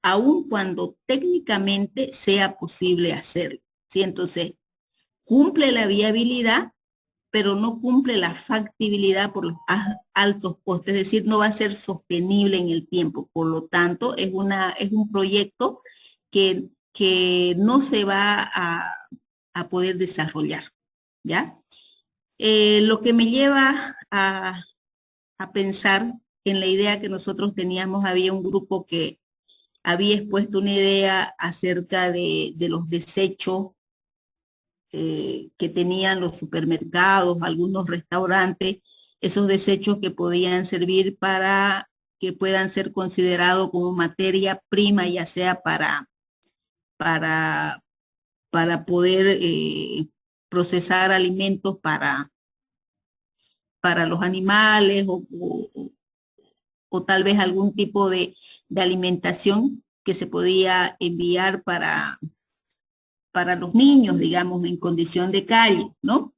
aun cuando técnicamente sea posible hacerlo. ¿Sí? Entonces, cumple la viabilidad, pero no cumple la factibilidad por los altos costes, es decir, no va a ser sostenible en el tiempo. Por lo tanto, es un proyecto que no se va a poder desarrollar, ¿ya? Lo que me lleva a pensar en la idea que nosotros teníamos, había un grupo que había expuesto una idea acerca de los desechos que tenían los supermercados, algunos restaurantes, esos desechos que podían servir para que puedan ser considerados como materia prima, ya sea para, para poder procesar alimentos para los animales o tal vez algún tipo de alimentación que se podía enviar para los niños, digamos, en condición de calle, ¿no?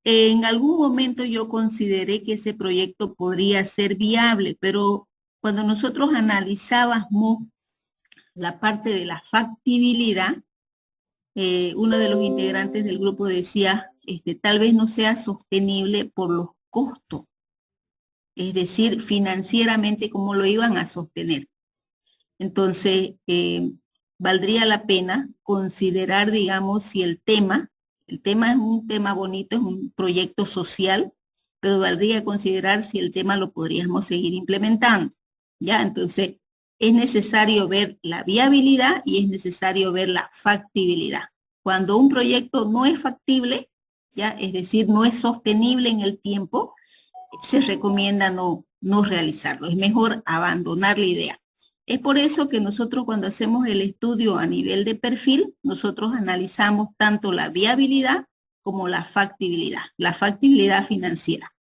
En algún momento yo consideré que ese proyecto podría ser viable, pero cuando nosotros analizábamos la parte de la factibilidad, uno de los integrantes del grupo decía, tal vez no sea sostenible por los costos, es decir, financieramente cómo lo iban a sostener. Entonces, valdría la pena considerar, digamos, si el tema es un tema bonito, es un proyecto social, pero valdría considerar si el tema lo podríamos seguir implementando, ¿ya? Entonces, es necesario ver la viabilidad y es necesario ver la factibilidad. Cuando un proyecto no es factible, ¿ya? Es decir, no es sostenible en el tiempo, se recomienda no realizarlo. Es mejor abandonar la idea. Es por eso que nosotros cuando hacemos el estudio a nivel de perfil, nosotros analizamos tanto la viabilidad como la factibilidad financiera.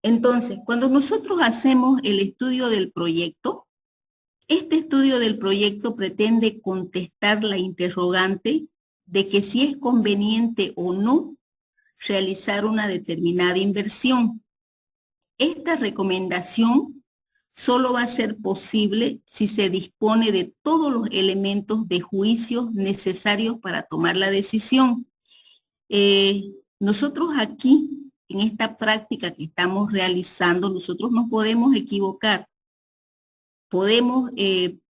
Entonces, cuando nosotros hacemos el estudio del proyecto, este estudio del proyecto pretende contestar la interrogante de que si es conveniente o no realizar una determinada inversión. Esta recomendación solo va a ser posible si se dispone de todos los elementos de juicio necesarios para tomar la decisión. Nosotros aquí, en esta práctica que estamos realizando, nosotros nos podemos equivocar. Podemos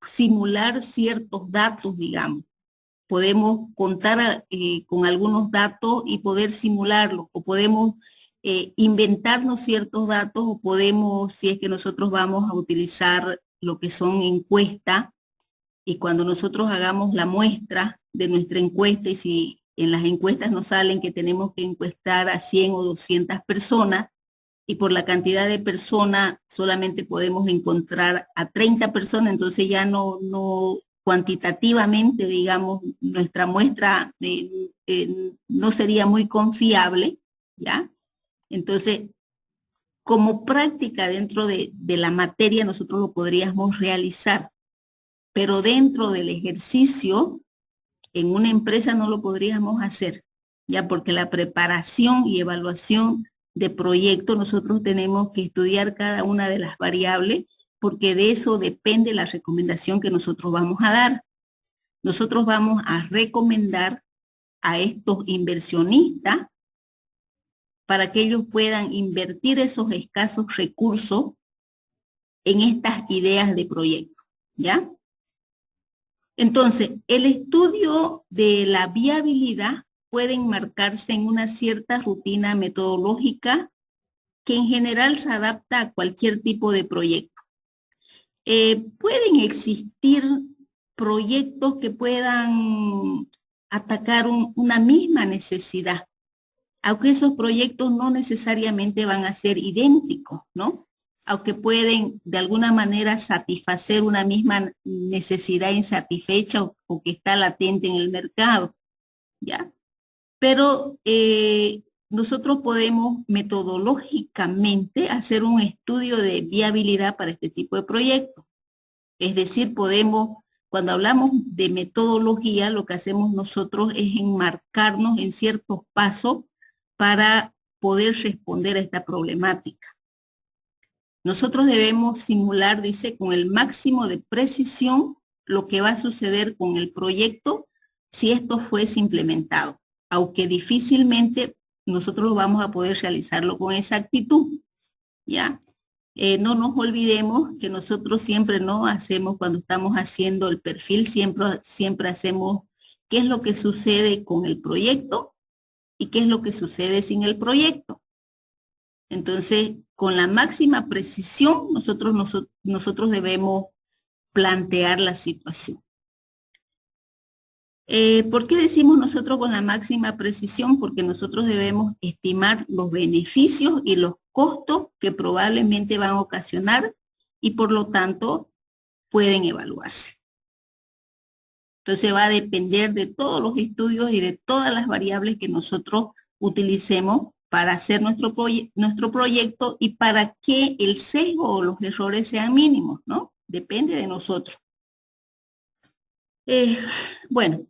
simular ciertos datos, digamos. Podemos contar con algunos datos y poder simularlos, o podemos inventarnos ciertos datos, o podemos, si es que nosotros vamos a utilizar lo que son encuestas, y cuando nosotros hagamos la muestra de nuestra encuesta, y si en las encuestas nos salen que tenemos que encuestar a 100 o 200 personas, y por la cantidad de personas solamente podemos encontrar a 30 personas, entonces ya no cuantitativamente, digamos, nuestra muestra no sería muy confiable, ¿ya? Entonces, como práctica dentro de la materia, nosotros lo podríamos realizar, pero dentro del ejercicio, en una empresa no lo podríamos hacer, ya porque la preparación y evaluación de proyecto, nosotros tenemos que estudiar cada una de las variables, porque de eso depende la recomendación que nosotros vamos a dar. Nosotros vamos a recomendar a estos inversionistas para que ellos puedan invertir esos escasos recursos en estas ideas de proyecto, ¿ya? Entonces, el estudio de la viabilidad puede enmarcarse en una cierta rutina metodológica que en general se adapta a cualquier tipo de proyecto. Pueden existir proyectos que puedan atacar una misma necesidad, aunque esos proyectos no necesariamente van a ser idénticos, ¿no? Aunque pueden de alguna manera satisfacer una misma necesidad insatisfecha o que está latente en el mercado, ¿ya? Pero nosotros podemos metodológicamente hacer un estudio de viabilidad para este tipo de proyectos. Es decir, cuando hablamos de metodología, lo que hacemos nosotros es enmarcarnos en ciertos pasos para poder responder a esta problemática. Nosotros debemos simular, dice, con el máximo de precisión lo que va a suceder con el proyecto si esto fuese implementado, aunque difícilmente nosotros vamos a poder realizarlo con exactitud, ¿ya? No nos olvidemos que nosotros siempre no hacemos, cuando estamos haciendo el perfil, siempre hacemos qué es lo que sucede con el proyecto y qué es lo que sucede sin el proyecto. Entonces, con la máxima precisión, nosotros debemos plantear la situación. ¿Por qué decimos nosotros con la máxima precisión? Porque nosotros debemos estimar los beneficios y los costos que probablemente van a ocasionar y por lo tanto pueden evaluarse. Entonces va a depender de todos los estudios y de todas las variables que nosotros utilicemos para hacer nuestro proyecto y para que el sesgo o los errores sean mínimos, ¿no? Depende de nosotros. Bueno,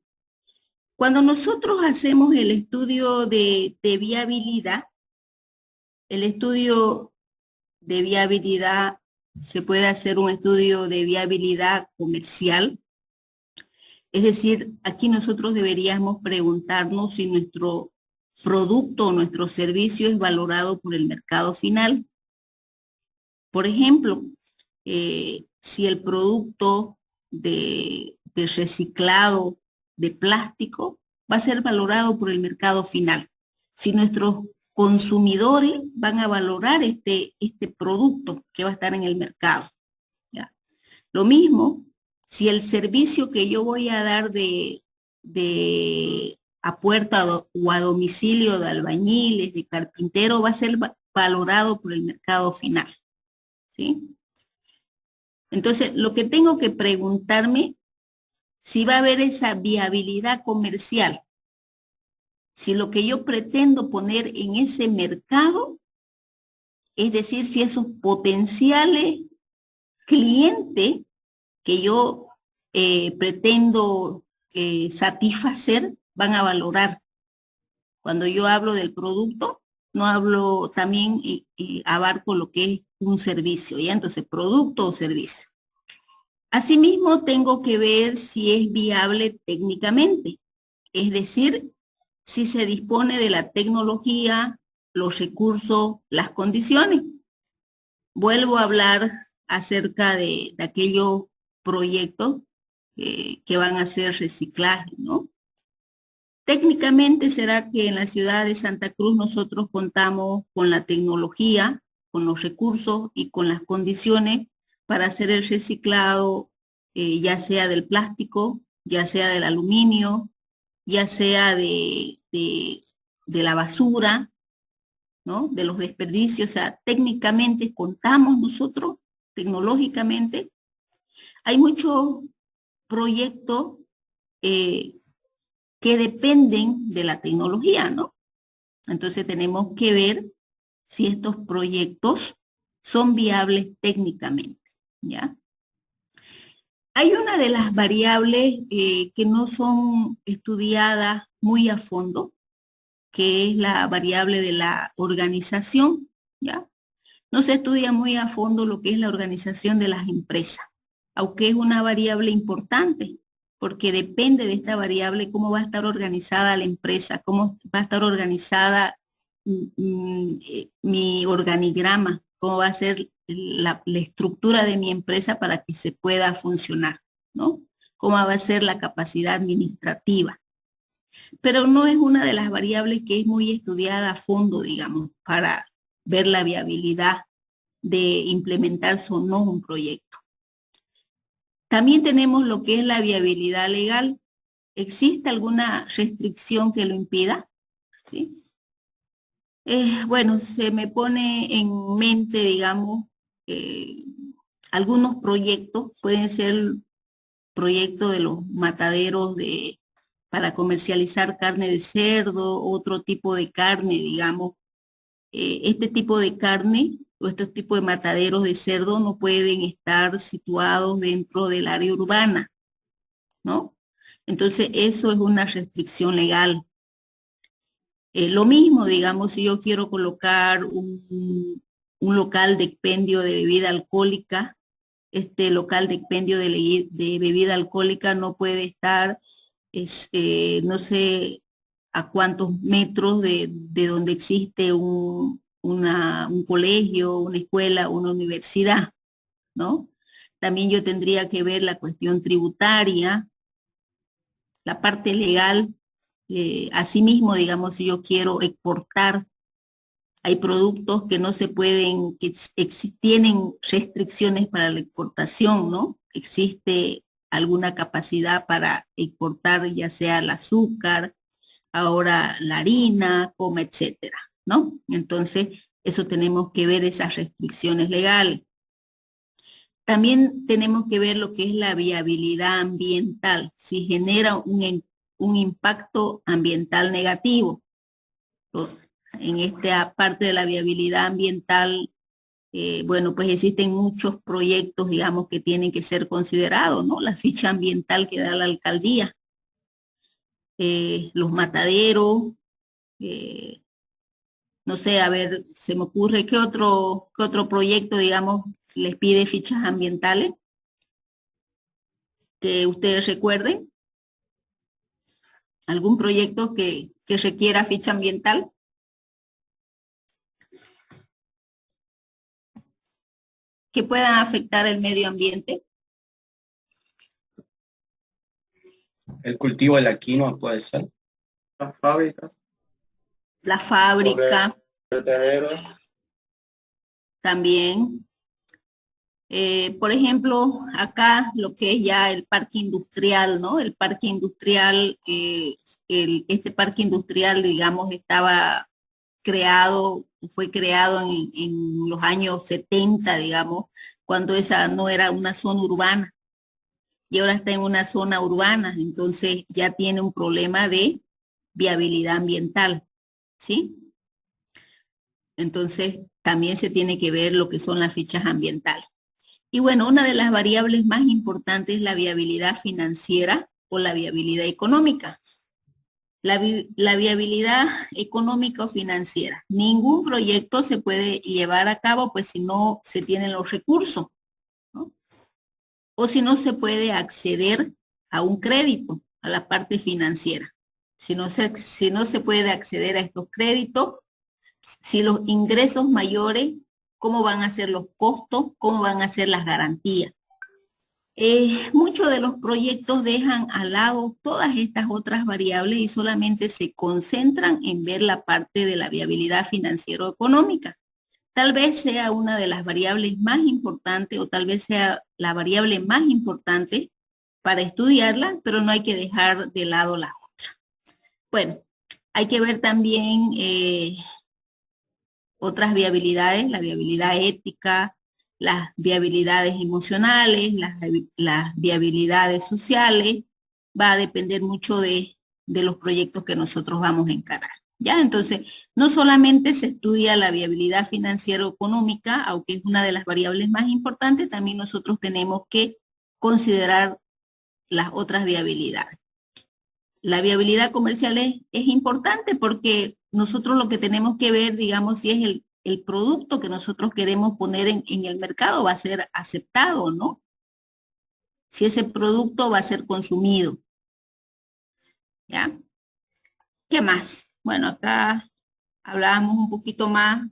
cuando nosotros hacemos el estudio de viabilidad, el estudio de viabilidad, se puede hacer un estudio de viabilidad comercial. Es decir, aquí nosotros deberíamos preguntarnos si nuestro producto o nuestro servicio es valorado por el mercado final. Por ejemplo, si el producto de reciclado de plástico va a ser valorado por el mercado final. Si nuestros consumidores van a valorar este producto que va a estar en el mercado. ¿Ya? Lo mismo, si el servicio que yo voy a dar a puerta o a domicilio de albañiles, de carpintero, va a ser valorado por el mercado final. ¿Sí? Entonces, lo que tengo que preguntarme, si va a haber esa viabilidad comercial, si lo que yo pretendo poner en ese mercado, es decir, si esos potenciales clientes que yo pretendo satisfacer van a valorar. Cuando yo hablo del producto, no hablo también, abarco lo que es un servicio, ¿ya? Entonces, producto o servicio. Asimismo, tengo que ver si es viable técnicamente, es decir, si se dispone de la tecnología, los recursos, las condiciones. Vuelvo a hablar acerca de aquellos proyectos que van a hacer reciclaje, ¿no? Técnicamente será que en la ciudad de Santa Cruz nosotros contamos con la tecnología, con los recursos y con las condiciones para hacer el reciclado, ya sea del plástico, ya sea del aluminio, ya sea de la basura, ¿no? De los desperdicios. O sea, técnicamente contamos nosotros, tecnológicamente. Hay muchos proyectos que dependen de la tecnología, ¿no? Entonces tenemos que ver si estos proyectos son viables técnicamente, ¿ya? Hay una de las variables que no son estudiadas muy a fondo, que es la variable de la organización, ¿ya? No se estudia muy a fondo lo que es la organización de las empresas, aunque es una variable importante, porque depende de esta variable cómo va a estar organizada la empresa, cómo va a estar organizada mi organigrama, cómo va a ser la estructura de mi empresa para que se pueda funcionar, ¿no? Cómo va a ser la capacidad administrativa. Pero no es una de las variables que es muy estudiada a fondo, digamos, para ver la viabilidad de implementarse o no un proyecto. También tenemos lo que es la viabilidad legal. ¿Existe alguna restricción que lo impida? ¿Sí? Bueno, se me pone en mente, digamos, algunos proyectos, pueden ser proyectos de los mataderos para comercializar carne de cerdo, otro tipo de carne, digamos. Este tipo de carne o este tipo de mataderos de cerdo no pueden estar situados dentro del área urbana, ¿no? Entonces, eso es una restricción legal. Lo mismo, digamos, si yo quiero colocar un local de expendio de bebida alcohólica. Este local de expendio de bebida alcohólica no puede estar, no sé a cuántos metros de donde existe un colegio, una escuela, una universidad, ¿no? También yo tendría que ver la cuestión tributaria, la parte legal. Asimismo, digamos, si yo quiero exportar, hay productos que no se pueden, que tienen restricciones para la exportación, ¿no? Existe alguna capacidad para exportar, ya sea el azúcar, ahora la harina, coma, etcétera, ¿no? Entonces, eso tenemos que ver esas restricciones legales. También tenemos que ver lo que es la viabilidad ambiental, si genera un impacto ambiental negativo. En esta parte de la viabilidad ambiental, bueno, pues existen muchos proyectos, digamos, que tienen que ser considerados, ¿no? La ficha ambiental que da la alcaldía, los mataderos, no sé, a ver, se me ocurre qué otro proyecto, digamos, les pide fichas ambientales que ustedes recuerden, algún proyecto que requiera ficha ambiental. Que puedan afectar el medio ambiente. El cultivo de la quinoa puede ser. Las fábricas. La fábrica. Vertederos. También. Por ejemplo, acá lo que es ya el parque industrial, ¿no? El parque industrial, este parque industrial, digamos, estaba creado, fue creado en los años 70, digamos, cuando esa no era una zona urbana. Y ahora está en una zona urbana, entonces ya tiene un problema de viabilidad ambiental, ¿sí? Entonces también se tiene que ver lo que son las fichas ambientales. Y bueno, una de las variables más importantes es la viabilidad financiera o la viabilidad económica. La viabilidad económica o financiera. Ningún proyecto se puede llevar a cabo pues si no se tienen los recursos, ¿no? O si no se puede acceder a un crédito, a la parte financiera. Si no se puede acceder a estos créditos, si los ingresos mayores, ¿cómo van a ser los costos? ¿Cómo van a ser las garantías? Muchos de los proyectos dejan al lado todas estas otras variables y solamente se concentran en ver la parte de la viabilidad financiero-económica. Tal vez sea una de las variables más importantes o tal vez sea la variable más importante para estudiarla, pero no hay que dejar de lado la otra. Bueno, hay que ver también otras viabilidades, la viabilidad ética, las viabilidades emocionales, las viabilidades sociales. Va a depender mucho de los proyectos que nosotros vamos a encarar. ¿Ya? Entonces, no solamente se estudia la viabilidad financiero-económica, aunque es una de las variables más importantes, también nosotros tenemos que considerar las otras viabilidades. La viabilidad comercial es importante porque nosotros lo que tenemos que ver, digamos, si es el producto que nosotros queremos poner en el mercado va a ser aceptado, ¿no? Si ese producto va a ser consumido. ¿Ya? ¿Qué más? Bueno, acá hablábamos un poquito más.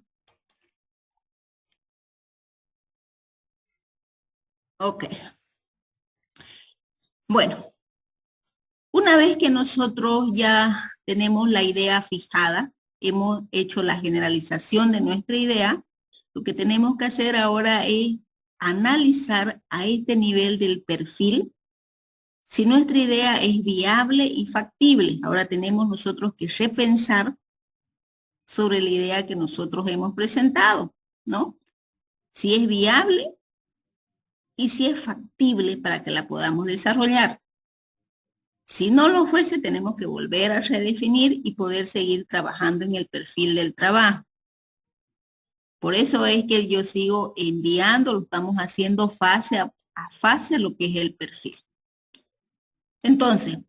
Ok. Bueno, una vez que nosotros ya tenemos la idea fijada, hemos hecho la generalización de nuestra idea, lo que tenemos que hacer ahora es analizar a este nivel del perfil si nuestra idea es viable y factible. Ahora tenemos nosotros que repensar sobre la idea que nosotros hemos presentado, ¿no? Si es viable y si es factible para que la podamos desarrollar. Si no lo fuese, tenemos que volver a redefinir y poder seguir trabajando en el perfil del trabajo. Por eso es que yo sigo enviando, lo estamos haciendo fase a fase lo que es el perfil. Entonces,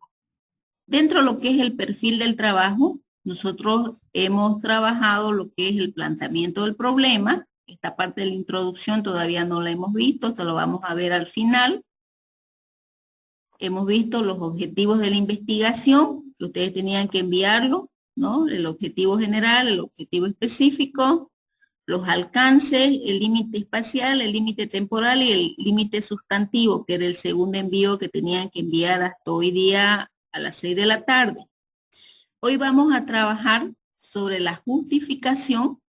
dentro de lo que es el perfil del trabajo, nosotros hemos trabajado lo que es el planteamiento del problema, Esta parte de la introducción todavía no la hemos visto, esto lo vamos a ver al final. Hemos visto los objetivos de la investigación, que ustedes tenían que enviarlo, ¿no? El objetivo general, el objetivo específico, los alcances, el límite espacial, el límite temporal y el límite sustantivo, que era el segundo envío que tenían que enviar hasta hoy día a las 6 de la tarde. Hoy vamos a trabajar sobre la justificación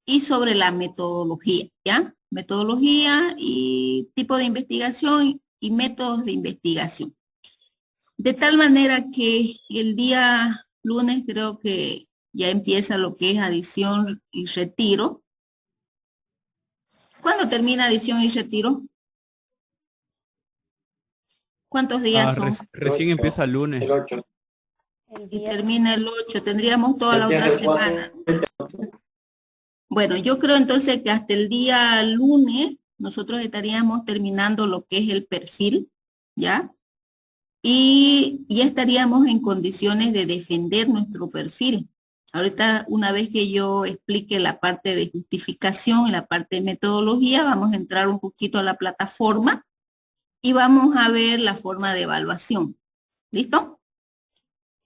y sobre la metodología, ¿ya? Metodología y tipo de investigación y métodos de investigación. De tal manera que el día lunes creo que ya empieza lo que es adición y retiro. ¿Cuándo termina adición y retiro? ¿Cuántos días son? Recién empieza el lunes. El 8. Y termina el 8. Tendríamos toda la otra semana. Bueno, yo creo entonces que hasta el día lunes nosotros estaríamos terminando lo que es el perfil, ¿ya? Y ya estaríamos en condiciones de defender nuestro perfil. Ahorita, una vez que yo explique la parte de justificación y la parte de metodología, vamos a entrar un poquito a la plataforma y vamos a ver la forma de evaluación. ¿Listo?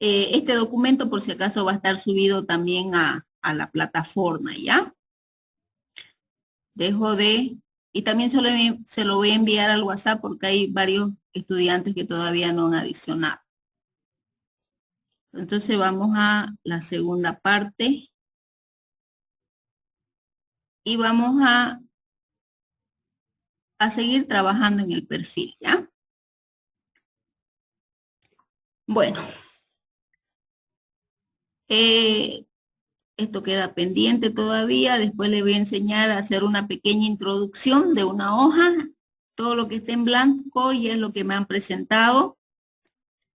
Este documento, por si acaso, va a estar subido también a la plataforma, ¿ya? Y también se lo voy a enviar al WhatsApp porque hay varios estudiantes que todavía no han adicionado. Entonces vamos a la segunda parte. Y vamos a seguir trabajando en el perfil, ¿ya? Bueno. Esto queda pendiente todavía. Después le voy a enseñar a hacer una pequeña introducción de una hoja. Todo lo que esté en blanco y es lo que me han presentado.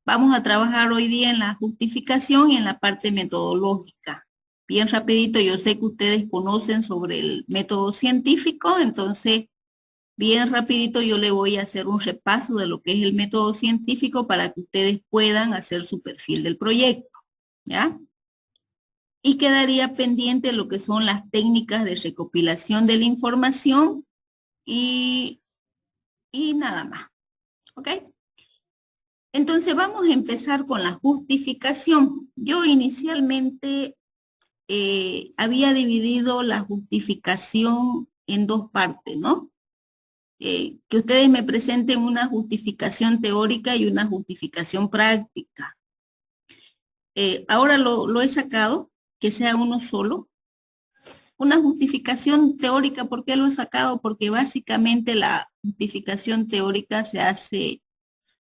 Vamos a trabajar hoy día en la justificación y en la parte metodológica. Bien rapidito, yo sé que ustedes conocen sobre el método científico, entonces bien rapidito yo le voy a hacer un repaso de lo que es el método científico para que ustedes puedan hacer su perfil del proyecto, ¿ya? Y quedaría pendiente lo que son las técnicas de recopilación de la información y nada más, ¿ok? Entonces vamos a empezar con la justificación. Yo inicialmente había dividido la justificación en dos partes, ¿no? Que ustedes me presenten una justificación teórica y una justificación práctica. Ahora lo he sacado, que sea uno solo. Una justificación teórica, ¿por qué lo he sacado? Porque básicamente la justificación teórica se hace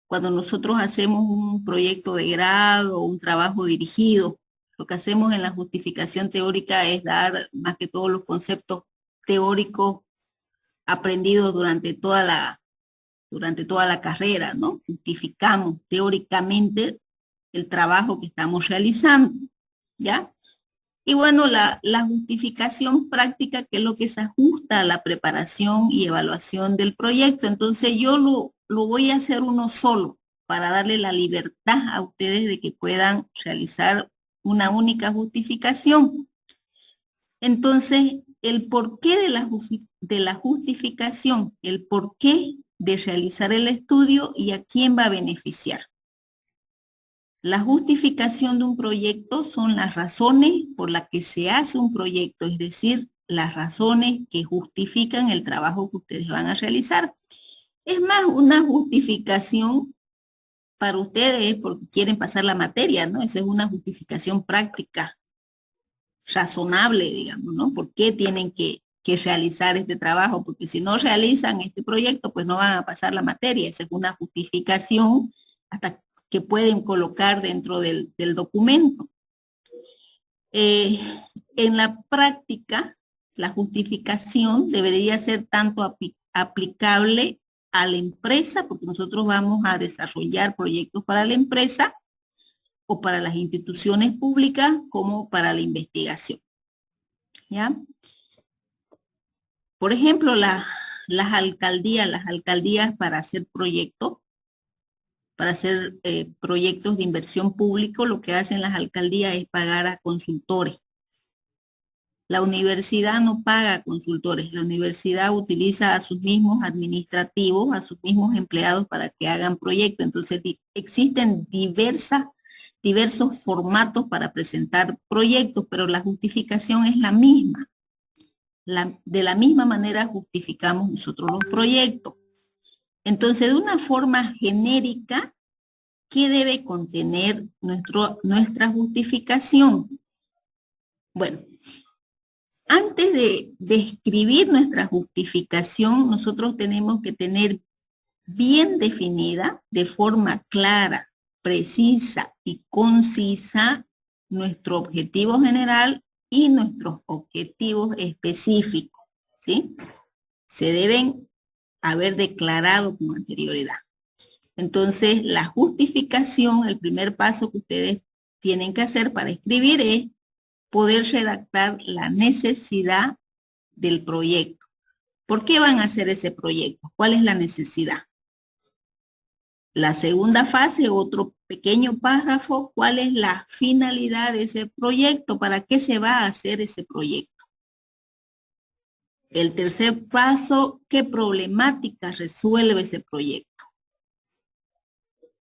cuando nosotros hacemos un proyecto de grado o un trabajo dirigido. Lo que hacemos en la justificación teórica es dar más que todos los conceptos teóricos aprendidos durante toda la carrera, ¿no? Justificamos teóricamente el trabajo que estamos realizando, ¿ya? Y bueno, la justificación práctica, que es lo que se ajusta a la preparación y evaluación del proyecto. Entonces yo lo voy a hacer uno solo para darle la libertad a ustedes de que puedan realizar una única justificación. Entonces, el porqué de la justificación, el porqué de realizar el estudio y a quién va a beneficiar. La justificación de un proyecto son las razones por las que se hace un proyecto, es decir, las razones que justifican el trabajo que ustedes van a realizar. Es más, una justificación para ustedes porque quieren pasar la materia, ¿no? Eso es una justificación práctica, razonable, digamos, ¿no? ¿Por qué tienen que realizar este trabajo? Porque si no realizan este proyecto, pues no van a pasar la materia. Esa es una justificación hasta que pueden colocar dentro del documento. En la práctica, la justificación debería ser tanto aplicable a la empresa, porque nosotros vamos a desarrollar proyectos para la empresa o para las instituciones públicas, como para la investigación, ¿ya? Por ejemplo, las alcaldías para hacer proyectos, proyectos de inversión público, lo que hacen las alcaldías es pagar a consultores. La universidad no paga consultores, la universidad utiliza a sus mismos administrativos, a sus mismos empleados para que hagan proyectos. Entonces existen diversos formatos para presentar proyectos, pero la justificación es la misma. De la misma manera justificamos nosotros los proyectos. Entonces, de una forma genérica, ¿qué debe contener nuestra justificación? Bueno, antes de escribir nuestra justificación, nosotros tenemos que tener bien definida, de forma clara, precisa y concisa, nuestro objetivo general y nuestros objetivos específicos, ¿sí? Se deben haber declarado con anterioridad. Entonces, la justificación, el primer paso que ustedes tienen que hacer para escribir es poder redactar la necesidad del proyecto. ¿Por qué van a hacer ese proyecto? ¿Cuál es la necesidad? La segunda fase, otro pequeño párrafo, ¿cuál es la finalidad de ese proyecto? ¿Para qué se va a hacer ese proyecto? El tercer paso, ¿qué problemática resuelve ese proyecto?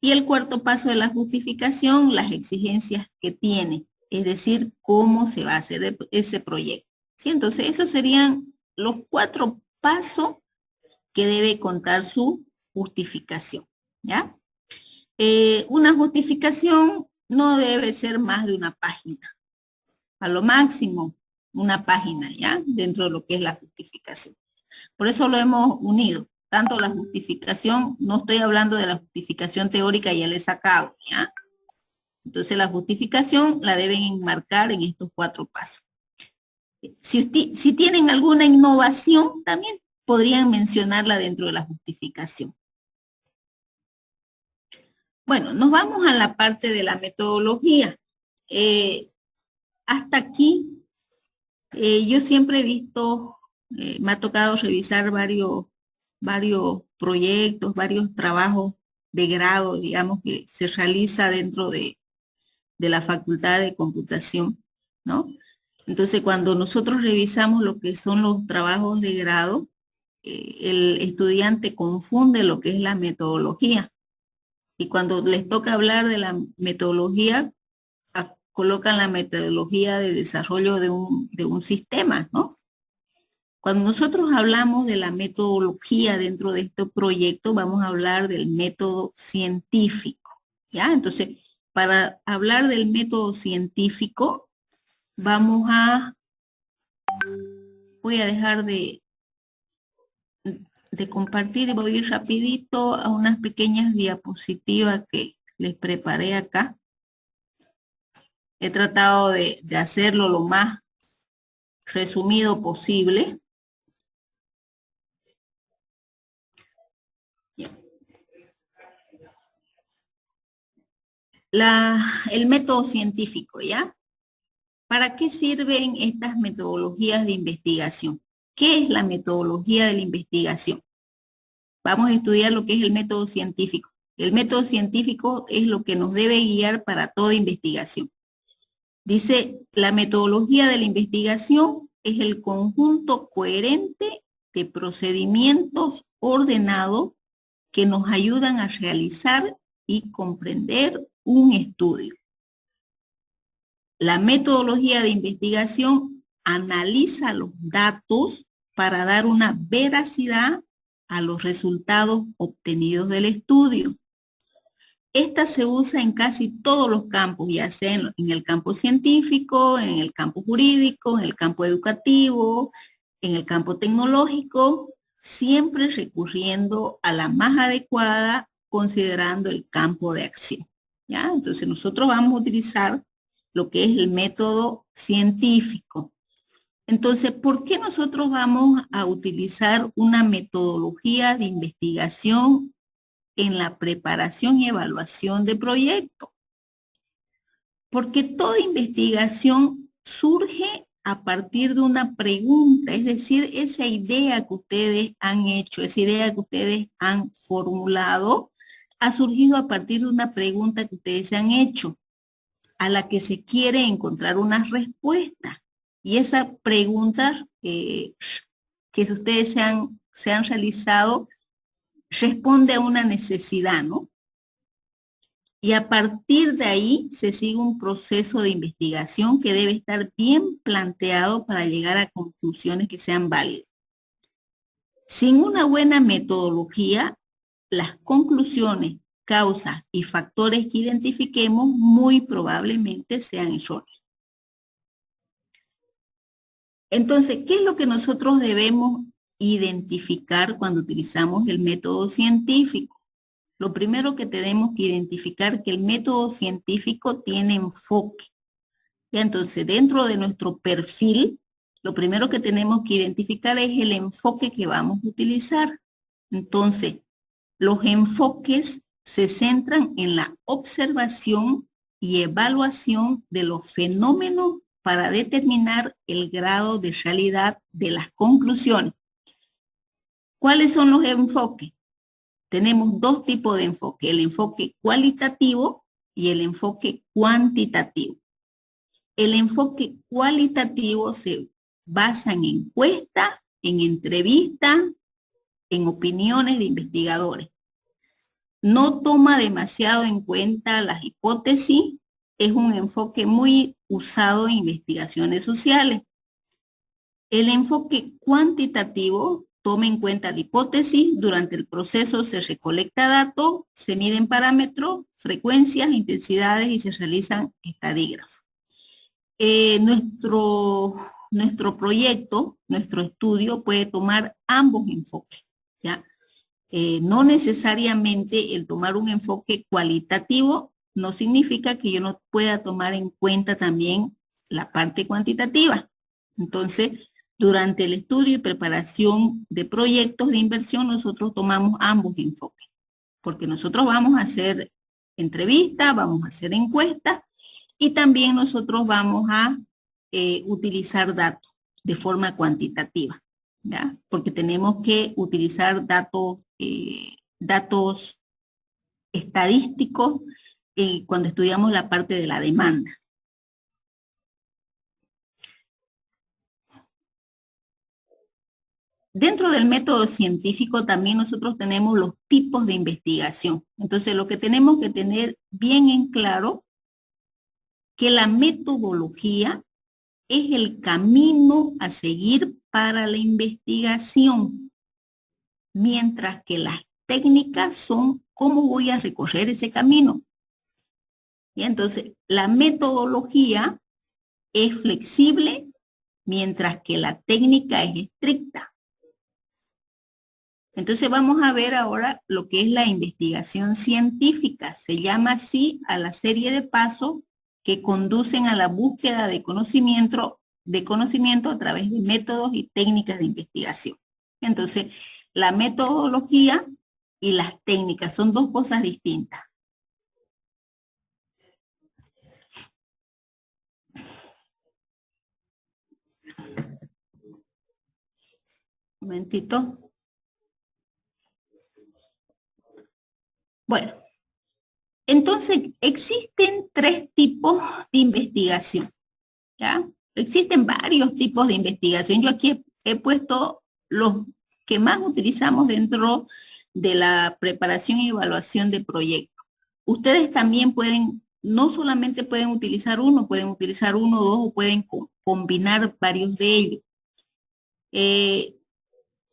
Y el cuarto paso de la justificación, las exigencias que tiene, es decir, cómo se va a hacer ese proyecto. ¿Sí? Entonces, esos serían los 4 pasos que debe contar su justificación. ¿Ya? Una justificación no debe ser más de una página. A lo máximo, una página, ¿ya? Dentro de lo que es la justificación. Por eso lo hemos unido. Tanto la justificación, no estoy hablando de la justificación teórica, ya la he sacado, ¿ya? Entonces la justificación la deben enmarcar en estos 4 pasos. Si tienen alguna innovación, también podrían mencionarla dentro de la justificación. Bueno, nos vamos a la parte de la metodología. Hasta aquí, yo siempre he visto, me ha tocado revisar varios proyectos, varios trabajos de grado, digamos, que se realiza dentro de la Facultad de Computación, ¿no? Entonces, cuando nosotros revisamos lo que son los trabajos de grado, el estudiante confunde lo que es la metodología. Y cuando les toca hablar de la metodología, colocan la metodología de desarrollo de un sistema, ¿no? Cuando nosotros hablamos de la metodología dentro de este proyecto, vamos a hablar del método científico, ¿ya? Entonces, para hablar del método científico, voy a dejar de compartir y voy a ir rapidito a unas pequeñas diapositivas que les preparé acá. He tratado de hacerlo lo más resumido posible. El método científico, ¿ya? ¿Para qué sirven estas metodologías de investigación? ¿Qué es la metodología de la investigación? Vamos a estudiar lo que es el método científico. El método científico es lo que nos debe guiar para toda investigación. Dice, la metodología de la investigación es el conjunto coherente de procedimientos ordenados que nos ayudan a realizar y comprender un estudio. La metodología de investigación analiza los datos para dar una veracidad a los resultados obtenidos del estudio. Esta se usa en casi todos los campos, ya sea en el campo científico, en el campo jurídico, en el campo educativo, en el campo tecnológico, siempre recurriendo a la más adecuada considerando el campo de acción. ¿Ya? Entonces nosotros vamos a utilizar lo que es el método científico. Entonces, ¿por qué nosotros vamos a utilizar una metodología de investigación en la preparación y evaluación de proyectos? Porque toda investigación surge a partir de una pregunta, es decir, esa idea que ustedes han hecho, esa idea que ustedes han formulado, ha surgido a partir de una pregunta que ustedes se han hecho, a la que se quiere encontrar una respuesta. Y esa pregunta que ustedes se han realizado responde a una necesidad, ¿no? Y a partir de ahí se sigue un proceso de investigación que debe estar bien planteado para llegar a conclusiones que sean válidas. Sin una buena metodología, las conclusiones, causas y factores que identifiquemos muy probablemente sean erróneos. Entonces, ¿qué es lo que nosotros debemos identificar cuando utilizamos el método científico? Lo primero que tenemos que identificar es que el método científico tiene enfoque. Y entonces, dentro de nuestro perfil, lo primero que tenemos que identificar es el enfoque que vamos a utilizar. Entonces, los enfoques se centran en la observación y evaluación de los fenómenos para determinar el grado de realidad de las conclusiones. ¿Cuáles son los enfoques? Tenemos dos tipos de enfoque, el enfoque cualitativo y el enfoque cuantitativo. El enfoque cualitativo se basa en encuestas, en entrevistas, en opiniones de investigadores. No toma demasiado en cuenta las hipótesis, es un enfoque muy usado en investigaciones sociales. El enfoque cuantitativo toma en cuenta la hipótesis, durante el proceso se recolecta datos, se miden parámetros, frecuencias, intensidades y se realizan estadígrafos. Nuestro proyecto, nuestro estudio puede tomar ambos enfoques, ¿ya? No necesariamente el tomar un enfoque cualitativo no significa que yo no pueda tomar en cuenta también la parte cuantitativa. Entonces, durante el estudio y preparación de proyectos de inversión, nosotros tomamos ambos enfoques, porque nosotros vamos a hacer entrevistas, vamos a hacer encuestas y también nosotros vamos a utilizar datos de forma cuantitativa, ¿ya? Porque tenemos que utilizar datos estadísticos cuando estudiamos la parte de la demanda. Dentro del método científico también nosotros tenemos los tipos de investigación. Entonces, lo que tenemos que tener bien en claro que la metodología es el camino a seguir para la investigación, mientras que las técnicas son cómo voy a recorrer ese camino. Y entonces, la metodología es flexible, mientras que la técnica es estricta. Entonces vamos a ver ahora lo que es la investigación científica. Se llama así a la serie de pasos que conducen a la búsqueda de conocimiento a través de métodos y técnicas de investigación. Entonces, la metodología y las técnicas son dos cosas distintas. Un momentito. Bueno, entonces existen tres tipos de investigación, ¿ya? Existen varios tipos de investigación. Yo aquí he puesto los que más utilizamos dentro de la preparación y evaluación de proyectos. Ustedes también pueden, no solamente pueden utilizar uno, dos o pueden combinar varios de ellos.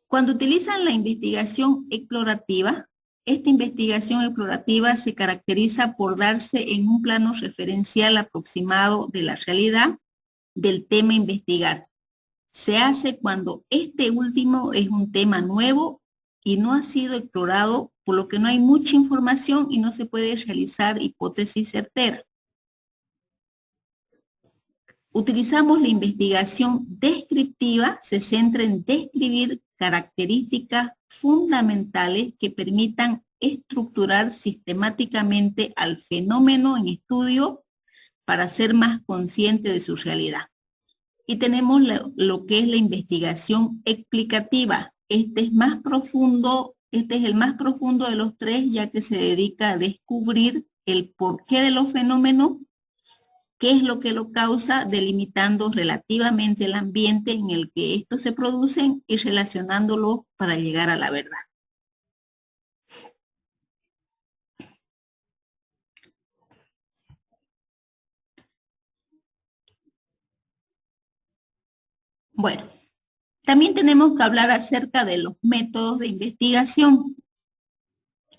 Cuando utilizan la investigación explorativa, esta investigación explorativa se caracteriza por darse en un plano referencial aproximado de la realidad del tema a investigar. Se hace cuando este último es un tema nuevo y no ha sido explorado, por lo que no hay mucha información y no se puede realizar hipótesis certeras. Utilizamos la investigación descriptiva, se centra en describir características fundamentales que permitan estructurar sistemáticamente al fenómeno en estudio para ser más consciente de su realidad. Y tenemos lo que es la investigación explicativa. Este es el más profundo de los tres, ya que se dedica a descubrir el porqué de los fenómenos qué es lo que lo causa, delimitando relativamente el ambiente en el que estos se producen y relacionándolo para llegar a la verdad. Bueno, también tenemos que hablar acerca de los métodos de investigación.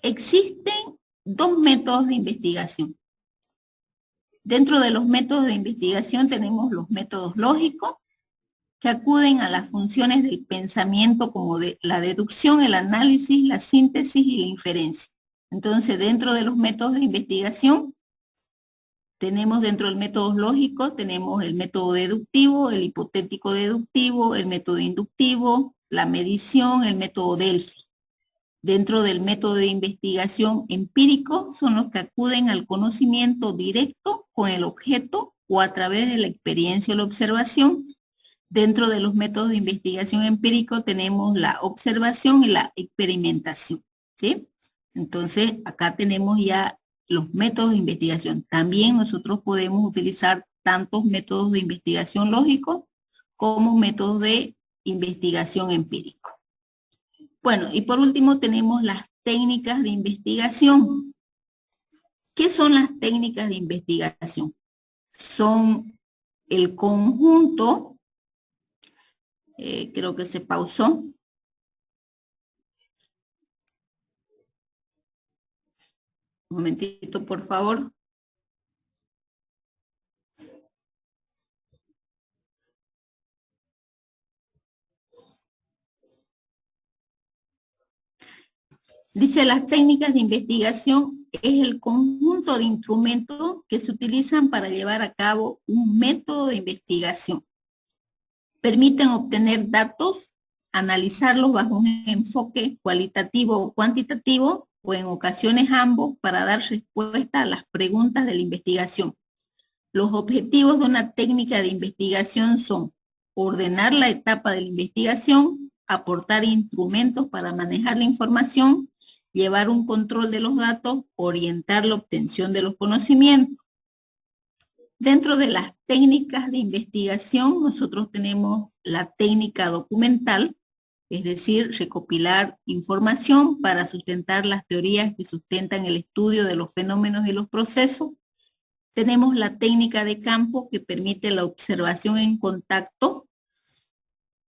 Existen dos métodos de investigación. Dentro de los métodos de investigación tenemos los métodos lógicos, que acuden a las funciones del pensamiento como de la deducción, el análisis, la síntesis y la inferencia. Entonces, dentro de los métodos de investigación, tenemos dentro del método lógico, tenemos el método deductivo, el hipotético deductivo, el método inductivo, la medición, el método Delphi. Dentro del método de investigación empírico son los que acuden al conocimiento directo con el objeto o a través de la experiencia o la observación. Dentro de los métodos de investigación empírico tenemos la observación y la experimentación, ¿sí? Entonces, acá tenemos ya los métodos de investigación. También nosotros podemos utilizar tantos métodos de investigación lógico como métodos de investigación empírico. Bueno, y por último tenemos las técnicas de investigación. ¿Qué son las técnicas de investigación? Son el conjunto, creo que se pausó. Un momentito, por favor. Dice, las técnicas de investigación es el conjunto de instrumentos que se utilizan para llevar a cabo un método de investigación. Permiten obtener datos, analizarlos bajo un enfoque cualitativo o cuantitativo, o en ocasiones ambos, para dar respuesta a las preguntas de la investigación. Los objetivos de una técnica de investigación son ordenar la etapa de la investigación, aportar instrumentos para manejar la información, llevar un control de los datos, orientar la obtención de los conocimientos. Dentro de las técnicas de investigación, nosotros tenemos la técnica documental, es decir, recopilar información para sustentar las teorías que sustentan el estudio de los fenómenos y los procesos. Tenemos la técnica de campo, que permite la observación en contacto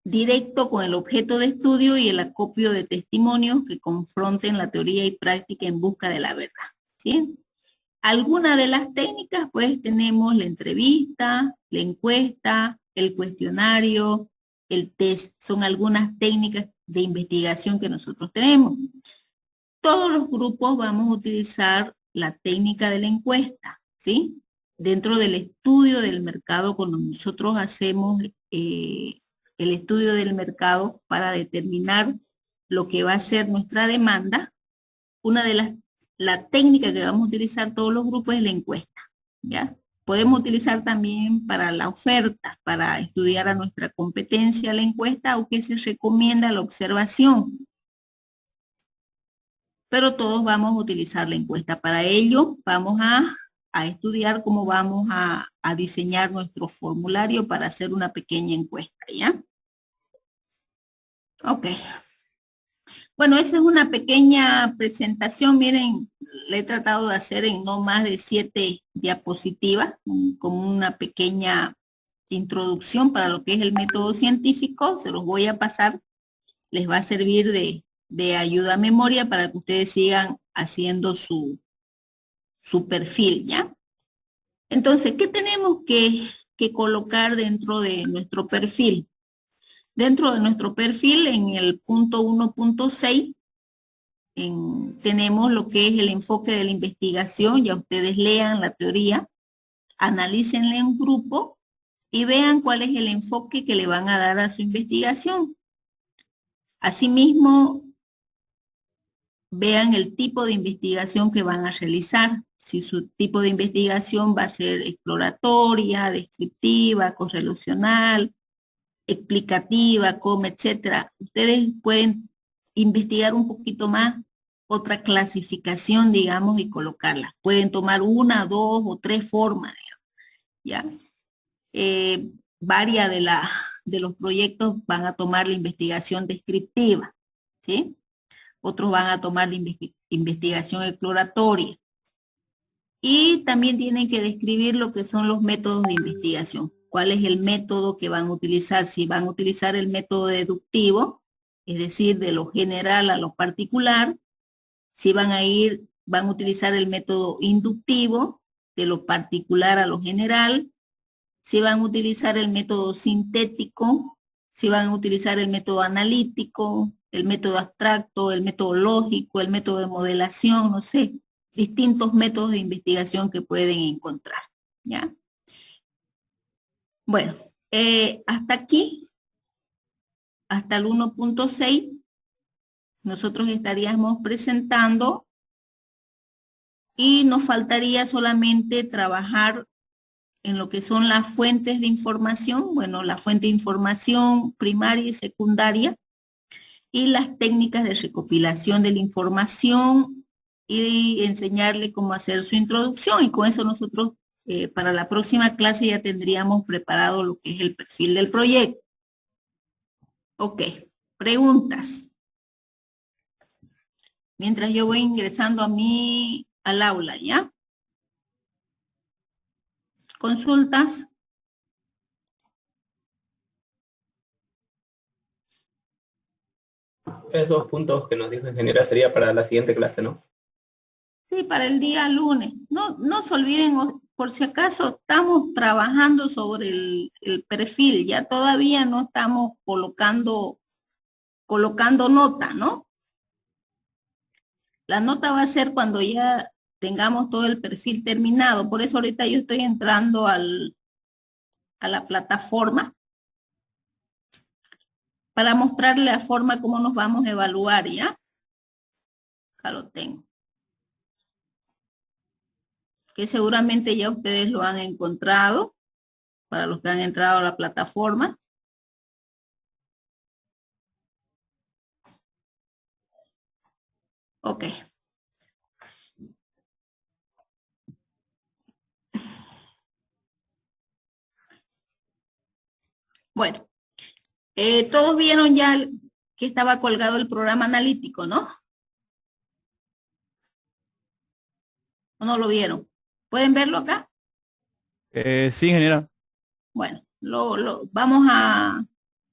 directo con el objeto de estudio y el acopio de testimonios que confronten la teoría y práctica en busca de la verdad, ¿sí? Algunas de las técnicas, pues tenemos la entrevista, la encuesta, el cuestionario, el test. Son algunas técnicas de investigación que nosotros tenemos. Todos los grupos vamos a utilizar la técnica de la encuesta, ¿sí? Dentro del estudio del mercado, cuando nosotros hacemos el estudio del mercado para determinar lo que va a ser nuestra demanda, una de la técnica que vamos a utilizar todos los grupos es la encuesta, ¿ya? Podemos utilizar también para la oferta, para estudiar a nuestra competencia la encuesta, aunque se recomienda la observación. Pero todos vamos a utilizar la encuesta. Para ello vamos a estudiar cómo vamos a diseñar nuestro formulario para hacer una pequeña encuesta, ¿ya? Ok. Bueno, esa es una pequeña presentación. Miren, la he tratado de hacer en no más de 7 diapositivas, como una pequeña introducción para lo que es el método científico. Se los voy a pasar. Les va a servir de ayuda a memoria para que ustedes sigan haciendo su perfil, ¿ya? Entonces, ¿qué tenemos que colocar dentro de nuestro perfil? Dentro de nuestro perfil, en el punto 1.6, tenemos lo que es el enfoque de la investigación. Ya ustedes lean la teoría, analícenla en grupo y vean cuál es el enfoque que le van a dar a su investigación. Asimismo, vean el tipo de investigación que van a realizar. Si su tipo de investigación va a ser exploratoria, descriptiva, correlacional, explicativa, etcétera. Ustedes pueden investigar un poquito más otra clasificación, digamos, y colocarla. Pueden tomar 1, 2 o 3 formas, digamos. ¿ya? Varias de los proyectos van a tomar la investigación descriptiva, ¿sí? Otros van a tomar la investigación exploratoria. Y también tienen que describir lo que son los métodos de investigación. ¿Cuál es el método que van a utilizar? Si van a utilizar el método deductivo, es decir, de lo general a lo particular. Si van a utilizar el método inductivo, de lo particular a lo general. Si van a utilizar el método sintético, si van a utilizar el método analítico, el método abstracto, el método lógico, el método de modelación, no sé, distintos métodos de investigación que pueden encontrar, ¿ya? Bueno, hasta aquí, hasta el 1.6, nosotros estaríamos presentando y nos faltaría solamente trabajar en lo que son las fuentes de información, bueno, la fuente de información primaria y secundaria, y las técnicas de recopilación de la información y enseñarle cómo hacer su introducción. Y con eso nosotros para la próxima clase ya tendríamos preparado lo que es el perfil del proyecto. Ok, preguntas. Mientras yo voy ingresando al aula, ¿ya? Consultas. Esos puntos que nos dijo ingeniera sería para la siguiente clase, ¿no? Sí, para el día lunes. No se olviden, por si acaso, estamos trabajando sobre el perfil. Ya todavía no estamos colocando nota, ¿no? La nota va a ser cuando ya tengamos todo el perfil terminado. Por eso ahorita yo estoy entrando a la plataforma para mostrarle la forma como nos vamos a evaluar, ¿ya? Acá lo tengo. Que seguramente ya ustedes lo han encontrado, para los que han entrado a la plataforma. Ok. Bueno, todos vieron ya que estaba colgado el programa analítico, ¿no? ¿O no lo vieron? ¿Pueden verlo acá? Sí, ingeniera. Bueno, vamos a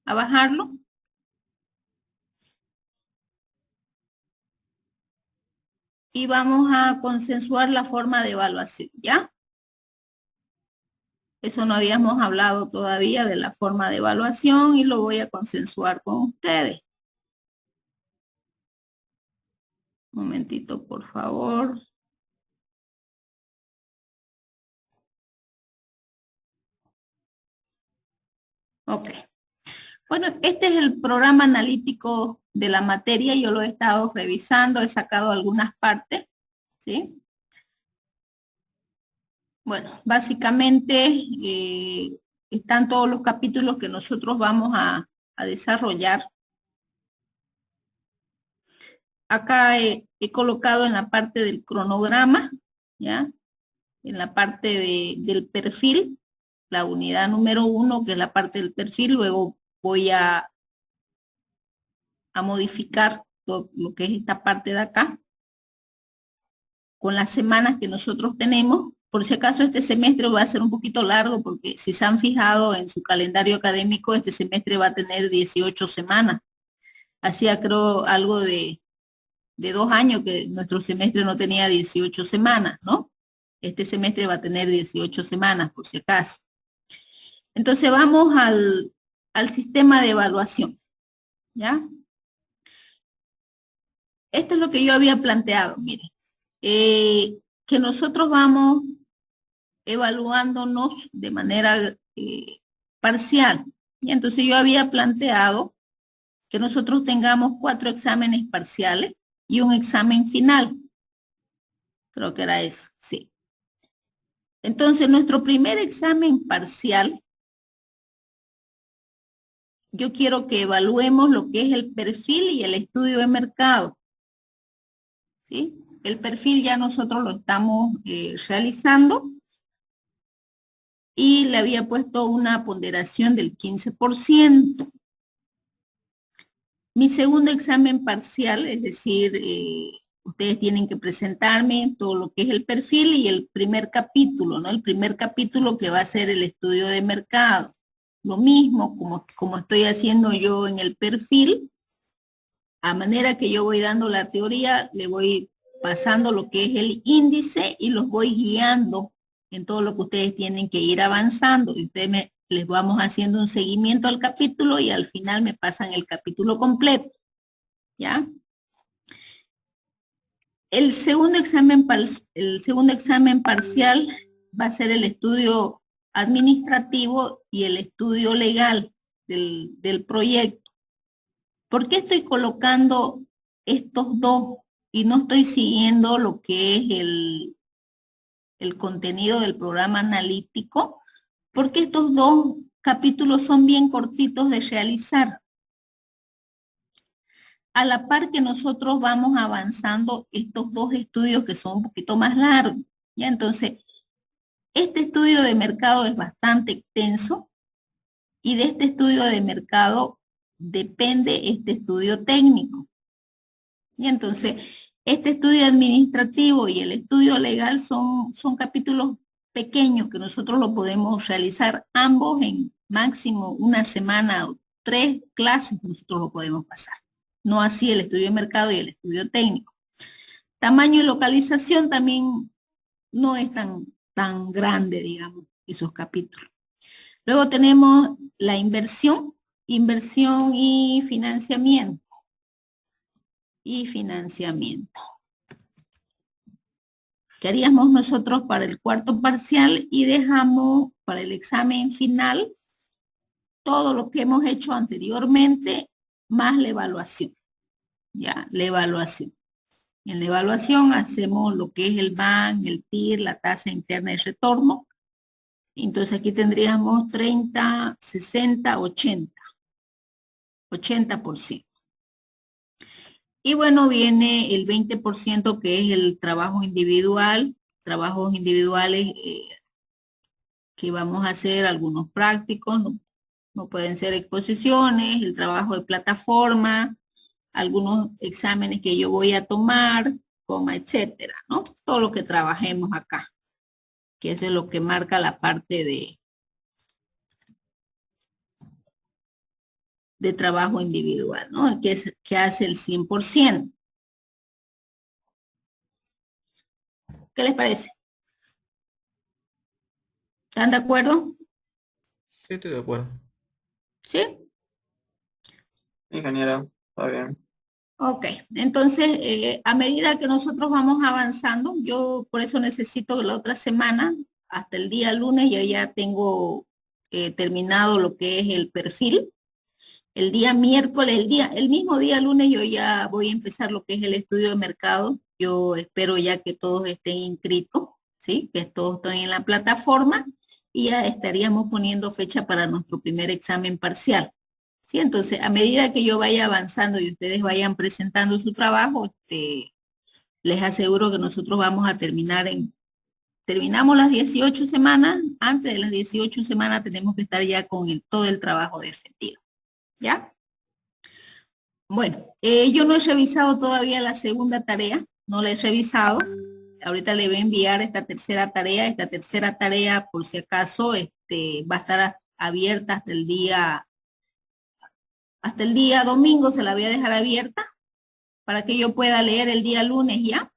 bajarlo. Y vamos a consensuar la forma de evaluación, ¿ya? Eso no habíamos hablado todavía de la forma de evaluación y lo voy a consensuar con ustedes. Un momentito, por favor. Ok. Bueno, este es el programa analítico de la materia. Yo lo he estado revisando, he sacado algunas partes, ¿sí? Bueno, básicamente están todos los capítulos que nosotros vamos a desarrollar. Acá he colocado en la parte del cronograma, ¿ya? En la parte del perfil, la unidad número 1, que es la parte del perfil, luego voy a modificar lo que es esta parte de acá, con las semanas que nosotros tenemos. Por si acaso este semestre va a ser un poquito largo, porque si se han fijado en su calendario académico, este semestre va a tener 18 semanas. Hacía creo algo de 2 años que nuestro semestre no tenía 18 semanas, ¿no? Este semestre va a tener 18 semanas, por si acaso. Entonces vamos al sistema de evaluación, ¿ya? Esto es lo que yo había planteado, miren. Que nosotros vamos evaluándonos de manera parcial. Y entonces yo había planteado que nosotros tengamos 4 exámenes parciales y un examen final. Creo que era eso, sí. Entonces, nuestro primer examen parcial, yo quiero que evaluemos lo que es el perfil y el estudio de mercado. ¿Sí? El perfil ya nosotros lo estamos realizando. y le había puesto una ponderación del 15%. Mi segundo examen parcial, es decir, ustedes tienen que presentarme todo lo que es el perfil y el primer capítulo, ¿no? El primer capítulo que va a ser el estudio de mercado. Lo mismo como estoy haciendo yo en el perfil, a manera que yo voy dando la teoría, le voy pasando lo que es el índice y los voy guiando en todo lo que ustedes tienen que ir avanzando. Y ustedes les vamos haciendo un seguimiento al capítulo y al final me pasan el capítulo completo. ¿Ya? El segundo examen parcial va a ser el estudio administrativo y el estudio legal del proyecto. ¿Por qué estoy colocando estos dos y no estoy siguiendo lo que es el contenido del programa analítico? Porque estos dos capítulos son bien cortitos de realizar. A la par que nosotros vamos avanzando estos dos estudios que son un poquito más largos. ¿Ya? Entonces, este estudio de mercado es bastante extenso y de este estudio de mercado depende este estudio técnico. Y entonces, este estudio administrativo y el estudio legal son capítulos pequeños que nosotros lo podemos realizar ambos en máximo una semana o 3 clases, nosotros lo podemos pasar. No así el estudio de mercado y el estudio técnico. Tamaño y localización también no es tan grande, digamos, esos capítulos. Luego tenemos la inversión y financiamiento. ¿Qué haríamos nosotros para el cuarto parcial? Y dejamos para el examen final todo lo que hemos hecho anteriormente, más la evaluación. Ya, la evaluación. En la evaluación hacemos lo que es el BAN, el TIR, la tasa interna de retorno. Entonces aquí tendríamos 30, 60, 80. 80%. Y bueno, viene el 20% que es el trabajo individual, trabajos individuales que vamos a hacer, algunos prácticos, no pueden ser exposiciones, el trabajo de plataforma, algunos exámenes que yo voy a tomar, etcétera, ¿no? Todo lo que trabajemos acá, que eso es lo que marca la parte de trabajo individual, ¿no? Que hace el 100%. ¿Qué les parece? ¿Están de acuerdo? Sí, estoy de acuerdo. ¿Sí? Ingeniero, está bien. Ok, entonces a medida que nosotros vamos avanzando, yo por eso necesito la otra semana, hasta el día lunes, yo ya tengo terminado lo que es el perfil. El día miércoles, el mismo día lunes, yo ya voy a empezar lo que es el estudio de mercado. Yo espero ya que todos estén inscritos, ¿sí? Que todos estén en la plataforma y ya estaríamos poniendo fecha para nuestro primer examen parcial. ¿Sí? Entonces, a medida que yo vaya avanzando y ustedes vayan presentando su trabajo, les aseguro que nosotros vamos a terminamos las 18 semanas, antes de las 18 semanas tenemos que estar ya con todo el trabajo defendido. ¿Ya? Bueno, yo no he revisado todavía la segunda tarea, no la he revisado. Ahorita le voy a enviar esta tercera tarea, por si acaso, va a estar abierta hasta el día domingo, se la voy a dejar abierta para que yo pueda leer el día lunes, ¿ya?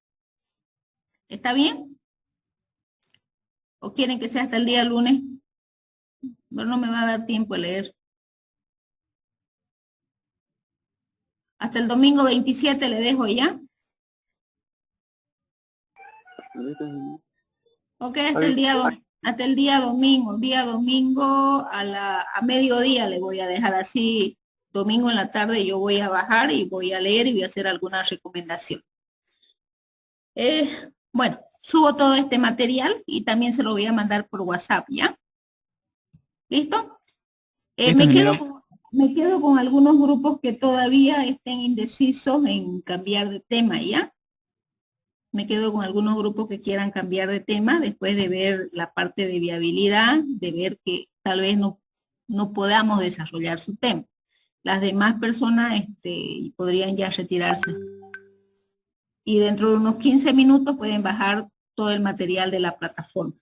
¿Está bien? ¿O quieren que sea hasta el día lunes? Bueno, no me va a dar tiempo de leer. Hasta el domingo 27 le dejo, ¿ya? Ok, hasta el día domingo a mediodía le voy a dejar así. Domingo en la tarde yo voy a bajar y voy a leer y voy a hacer alguna recomendación. Bueno, subo todo este material y también se lo voy a mandar por WhatsApp, ¿ya? ¿Listo? Me quedo con algunos grupos que todavía estén indecisos en cambiar de tema, ¿ya? Me quedo con algunos grupos que quieran cambiar de tema después de ver la parte de viabilidad, de ver que tal vez no podamos desarrollar su tema. Las demás personas podrían ya retirarse. Y dentro de unos 15 minutos pueden bajar todo el material de la plataforma.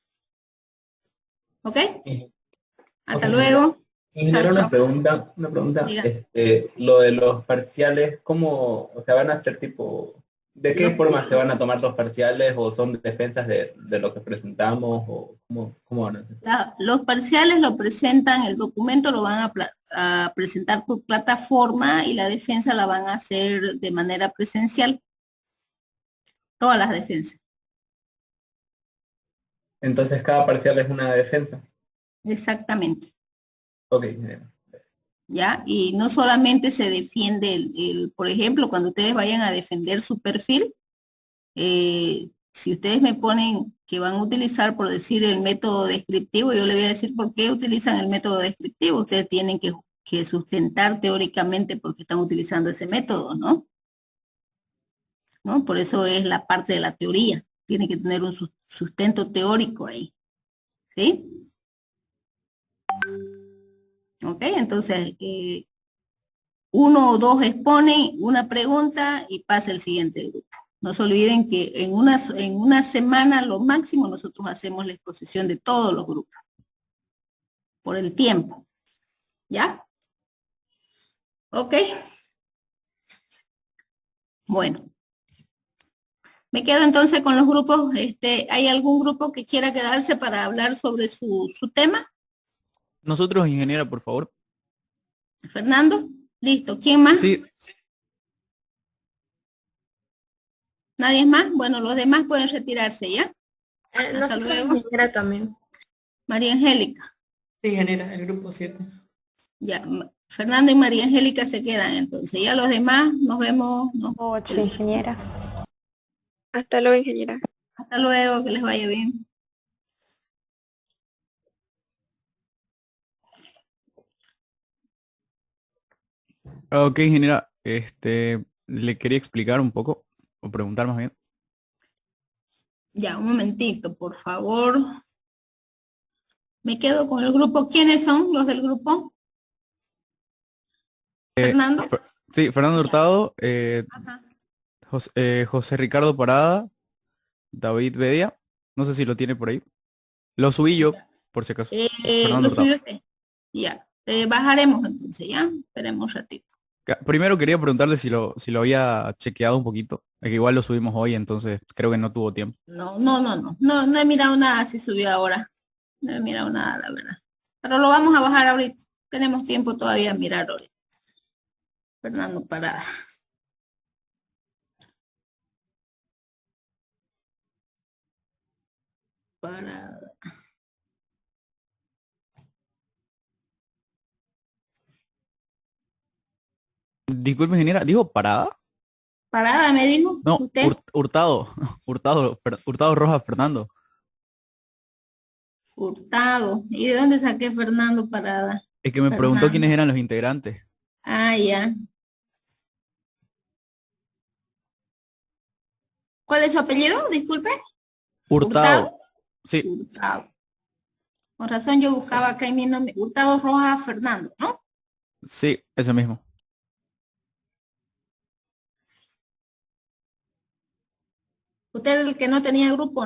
¿Ok? Sí. Hasta Ok, luego. y Chao, era chao. una pregunta, Diga. lo de los parciales, ¿cómo, o sea, van a ser tipo, de qué Los, forma se van a tomar los parciales o son defensas de lo que presentamos o cómo van a ser? los parciales lo presentan, el documento lo van a presentar por plataforma y la defensa la van a hacer de manera presencial. Todas las defensas. Entonces cada parcial es una defensa. Exactamente. Ok, bien. ¿Ya? Y no solamente se defiende por ejemplo, cuando ustedes vayan a defender su perfil, si ustedes me ponen que van a utilizar, por decir, el método descriptivo, yo le voy a decir por qué utilizan el método descriptivo. Ustedes tienen que sustentar teóricamente por qué están utilizando ese método, ¿no? ¿No? Por eso es la parte de la teoría. Tiene que tener un sustento teórico ahí. ¿Sí? ¿Ok? Entonces, uno o dos exponen una pregunta y pasa el siguiente grupo. No se olviden que en una semana lo máximo nosotros hacemos la exposición de todos los grupos, por el tiempo. ¿Ya? ¿Ok? Bueno. Me quedo entonces con los grupos. ¿Hay algún grupo que quiera quedarse para hablar sobre su tema? Nosotros, ingeniera, por favor. Fernando, listo. ¿Quién más? Sí, ¿Nadie más? Bueno, los demás pueden retirarse, ¿ya? Hasta Nosotros, luego. ingeniera, también. María Angélica. Sí, ingeniera, el grupo 7. Ya, Fernando y María Angélica se quedan entonces. Ya los demás nos vemos. 8, ingeniera. Hasta luego, ingeniera. Hasta luego, que les vaya bien. ok, ingeniera. Le quería explicar un poco, o preguntar más bien. Ya, un momentito, por favor. Me quedo con el grupo. ¿Quiénes son los del grupo? Fernando. Sí, Fernando Ya. Hurtado, Ajá. José Ricardo Parada, David Bedia. No sé si lo tiene por ahí. Lo subí yo, por si acaso. Fernando Lo Hurtado. suyo usted. Ya. Bajaremos entonces, ¿ya? Esperemos un ratito. Primero quería preguntarle si lo había chequeado un poquito. Es que igual lo subimos hoy, entonces creo que no tuvo tiempo. No he mirado nada si subió ahora. No he mirado nada, la verdad. Pero lo vamos a bajar ahorita. Tenemos tiempo todavía a mirar ahorita. Fernando Parada. Parada. Disculpe, ingeniera, ¿dijo Parada? Parada, me dijo No, usted. Hurtado. Hurtado Rojas Fernando. Hurtado. ¿Y de dónde saqué Fernando Parada? Es que me preguntó Fernando. quiénes eran los integrantes. Ah, ya. ¿Cuál es su apellido? Disculpe. Hurtado. Sí, Hurtado. Con razón yo buscaba acá en mi nombre. Hurtado Rojas Fernando, ¿no? sí, ese mismo. Usted era el que no tenía grupo,